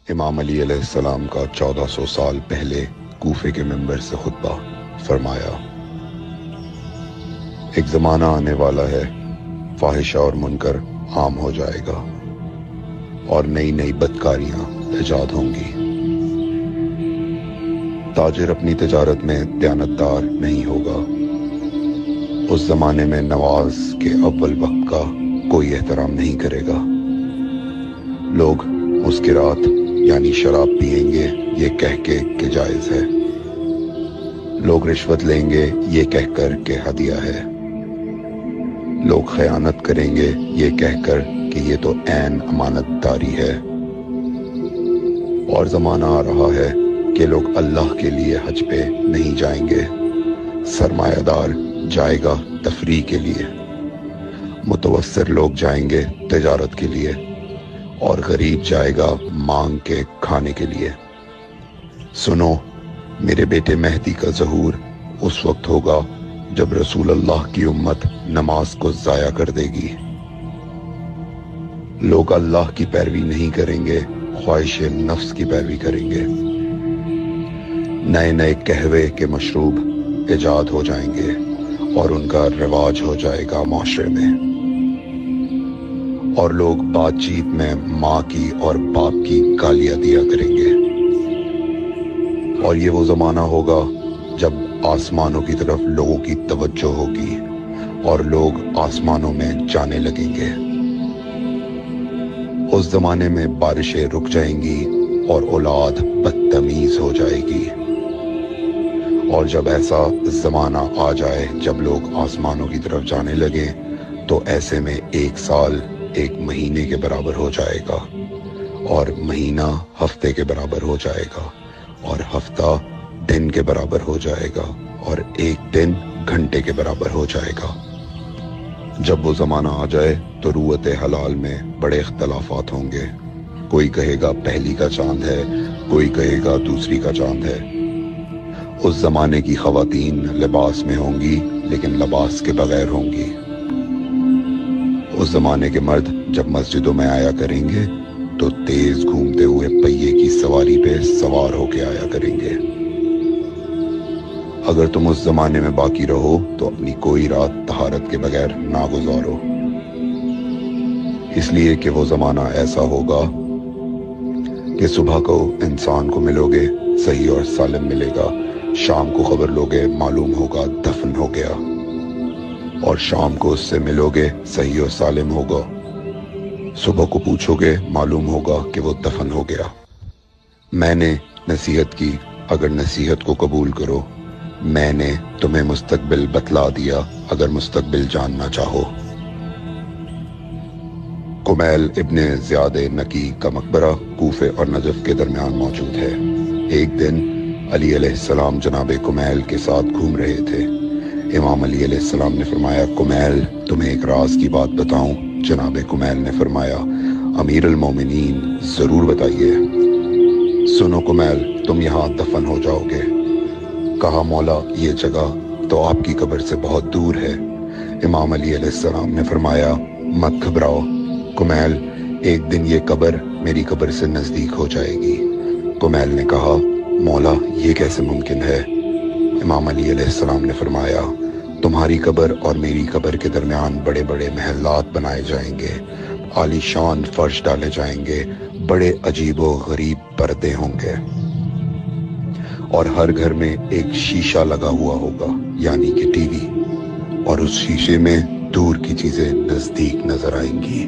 امام علی علیہ السلام کا 1400 سال پہلے کوفے کے منبر سے خطبہ فرمایا، ایک زمانہ آنے والا ہے، فاحشہ اور منکر عام ہو جائے گا اور نئی نئی بدکاریاں ایجاد ہوں گی۔ تاجر اپنی تجارت میں دیانتدار نہیں ہوگا۔ اس زمانے میں نماز کے اول وقت کا کوئی احترام نہیں کرے گا۔ لوگ مسکرات یعنی شراب پئیں گے یہ کہہ کے کہ جائز ہے۔ لوگ رشوت لیں گے یہ کہہ کر کہ ہدیہ ہے۔ لوگ خیانت کریں گے یہ کہہ کر کہ یہ تو عین امانت داری ہے۔ اور زمانہ آ رہا ہے کہ لوگ اللہ کے لیے حج پہ نہیں جائیں گے۔ سرمایہ دار جائے گا تفریح کے لیے، متوسر لوگ جائیں گے تجارت کے لیے، اور غریب جائے گا مانگ کے کھانے کے لیے۔ سنو، میرے بیٹے مہدی کا ظہور اس وقت ہوگا جب رسول اللہ کی امت نماز کو ضائع کر دے گی۔ لوگ اللہ کی پیروی نہیں کریں گے، خواہش نفس کی پیروی کریں گے۔ نئے نئے قہوے کے مشروب ایجاد ہو جائیں گے اور ان کا رواج ہو جائے گا معاشرے میں، اور لوگ بات چیت میں ماں کی اور باپ کی گالیاں دیا کریں گے۔ اور یہ وہ زمانہ ہوگا جب آسمانوں کی طرف لوگوں کی توجہ ہوگی اور لوگ آسمانوں میں جانے لگیں گے۔ اس زمانے میں بارشیں رک جائیں گی اور اولاد بدتمیز ہو جائے گی۔ اور جب ایسا زمانہ آ جائے جب لوگ آسمانوں کی طرف جانے لگیں تو ایسے میں ایک سال ایک مہینے کے برابر ہو جائے گا، اور مہینہ ہفتے کے برابر ہو جائے گا، اور ہفتہ دن کے برابر ہو جائے گا، اور ایک دن گھنٹے کے برابر ہو جائے گا۔ جب وہ زمانہ آ جائے تو روت حلال میں بڑے اختلافات ہوں گے۔ کوئی کہے گا پہلی کا چاند ہے، کوئی کہے گا دوسری کا چاند ہے۔ اس زمانے کی خواتین لباس میں ہوں گی لیکن لباس کے بغیر ہوں گی۔ اس زمانے کے مرد جب مسجدوں میں آیا کریں گے تو تیز گھومتے ہوئے پہیے کی سواری پہ سوار ہو کے آیا کریں گے۔ اگر تم اس زمانے میں باقی رہو تو اپنی کوئی رات طہارت کے بغیر نہ گزارو، اس لیے کہ وہ زمانہ ایسا ہوگا کہ صبح کو انسان کو ملو گے صحیح اور سالم ملے گا، شام کو خبر لوگے معلوم ہوگا دفن ہو گیا، اور شام کو اس سے ملو گے صحیح اور سالم ہوگا، صبح کو پوچھو گے معلوم ہوگا کہ وہ دفن ہو گیا۔ میں نے نصیحت کی، اگر نصیحت کو قبول کرو، میں نے تمہیں مستقبل بتلا دیا اگر مستقبل جاننا چاہو۔ کمیل ابن زیاد نکی کا مقبرہ کوفے اور نجف کے درمیان موجود ہے۔ ایک دن علی علیہ السلام جناب کمیل کے ساتھ گھوم رہے تھے۔ امام علی علیہ السلام نے فرمایا، کمیل تمہیں ایک راز کی بات بتاؤں؟ جناب کمیل نے فرمایا، امیر المومنین ضرور بتائیے۔ سنو کمیل، تم یہاں دفن ہو جاؤ گے۔ کہا، مولا یہ جگہ تو آپ کی قبر سے بہت دور ہے۔ امام علی علیہ السلام نے فرمایا، مت گھبراؤ کمیل، ایک دن یہ قبر میری قبر سے نزدیک ہو جائے گی۔ کمیل نے کہا، مولا یہ کیسے ممکن ہے؟ امام علی علیہ السلام نے فرمایا، تمہاری قبر اور میری قبر کے درمیان بڑے بڑے محلات بنائے جائیں گے، عالی شان فرش ڈالے جائیں گے، بڑے عجیب و غریب پردے ہوں گے، اور ہر گھر میں ایک شیشہ لگا ہوا ہوگا یعنی کہ ٹی وی، اور اس شیشے میں دور کی چیزیں نزدیک نظر آئیں گی۔